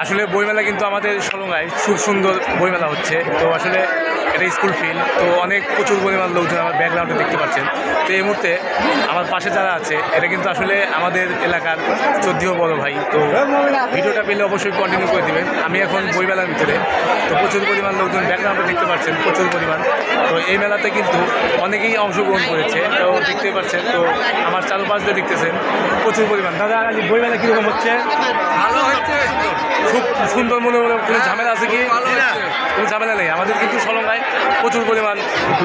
আসলে বইমেলা কিন্তু আমাদের সলঙ্গায় খুব সুন্দর বইমেলা হচ্ছে। তো আসলে এটা স্কুল ফিল্ড, তো অনেক প্রচুর পরিমাণ লোকজন আমার ব্যাকগ্রাউন্ডে দেখতে পাচ্ছেন। তো এই মুহূর্তে আমার পাশে যারা আছে এটা কিন্তু আসলে আমাদের এলাকার শ্রদ্ধেয় বড় ভাই। তো ভিডিওটা পেলে অবশ্যই কন্টিনিউ করে দেবেন। আমি এখন বইমেলার ভিতরে, তো প্রচুর পরিমাণ লোকজন ব্যাকগ্রাউন্ডে দেখতে পাচ্ছেন, প্রচুর পরিমাণ। তো এই মেলাতে কিন্তু অনেকেই অংশগ্রহণ করেছে, তো দেখতে পাচ্ছেন। তো আমার চারপাশ দিয়ে দেখতেছেন প্রচুর পরিমাণ। দাদা বইমেলা কীরকম হচ্ছে? ভালো হচ্ছে, খুব সুন্দর মনে হলো। কোনো ঝামেলা আছে কি? কোনো ঝামেলা নেই। আমাদের কিন্তু সলঙ্গায় প্রচুর পরিমাণ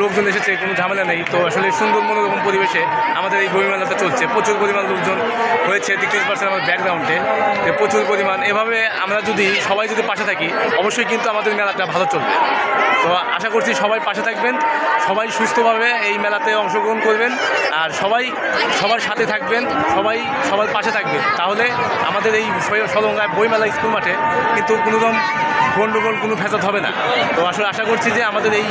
লোকজন এসেছে, কোনো ঝামেলা নেই। তো আসলে সুন্দর মনোরকম পরিবেশে আমাদের এই বইমেলাটা চলছে। প্রচুর পরিমাণ লোকজন হয়েছে, দেখতে পাচ্ছেন আমার ব্যাকগ্রাউন্ডে প্রচুর পরিমাণ। এভাবে আমরা যদি সবাই যদি পাশে থাকি অবশ্যই কিন্তু আমাদের মেলাটা ভালো চলবে। তো আশা করছি সবাই পাশে থাকবেন, সবাই সুস্থভাবে এই মেলাতে অংশগ্রহণ করবেন, আর সবাই সবার সাথে থাকবেন, সবাই সবার পাশে থাকবেন। তাহলে আমাদের এই সলঙ্গায় বইমেলা স্কুল মাঠে কিন্তু কোনোরকম গণ্ডগোল, কোনো ফ্যাসাদ হবে না। তো আসলে আশা করছি যে আমাদের এই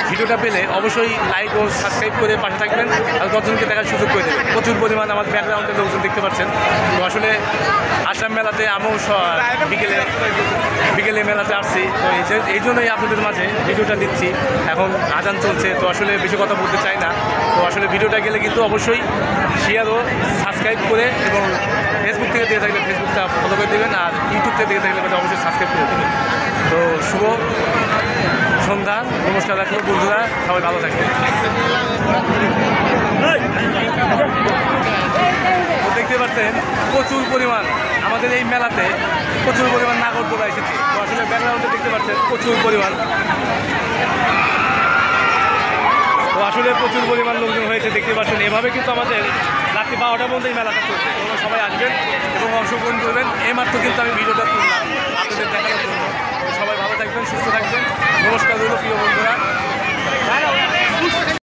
ভিডিওটা পেলে অবশ্যই লাইক ও সাবস্ক্রাইব করে পাশে থাকবেন, আর দশজনকে দেখার সুযোগ করে দেবেন। প্রচুর পরিমাণ আমার ব্যাকগ্রাউন্ডে লোকজন দেখতে পাচ্ছেন। তো আসলে আসাম মেলাতে আমিও বিকেলে মেলাতে আসছি। তো এই জন্যই আপনাদের মাঝে ভিডিওটা দিচ্ছি। এখন আজান চলছে, তো আসলে বেশি কথা বলতে চাই না। তো আসলে ভিডিওটা গেলে কিন্তু অবশ্যই শেয়ার ও সাবস্ক্রাইব করে, এবং ফেসবুক থেকে দেখে থাকলে ফেসবুকটা ফলো করে দেবেন, আর ইউটিউব থেকে দেখে থাকলে অবশ্যই সাবস্ক্রাইব করে দেবেন। তো শুভ সন্ধ্যা, নমস্কার রাখবো বন্ধুরা, সবাই ভালো থাকবেন। তো দেখতে পাচ্ছেন প্রচুর পরিমাণ আমাদের এই মেলাতে প্রচুর পরিমাণ নাগরদোলা এসেছে। তো আসলে ব্যাকগ্রাউন্ডে দেখতে পাচ্ছেন প্রচুর পরিমাণ, তো আসলে প্রচুর পরিমাণ লোকজন হয়েছে দেখতে পাচ্ছেন। এভাবে কিন্তু আমাদের রাত্রি 12টা পর্যন্ত এই মেলাটা চলছে। তোমরা সবাই আসবেন এবং অংশগ্রহণ করবেন। এইমাত্র কিন্তু আমি ভিডিওটা তুললাম আপনাদের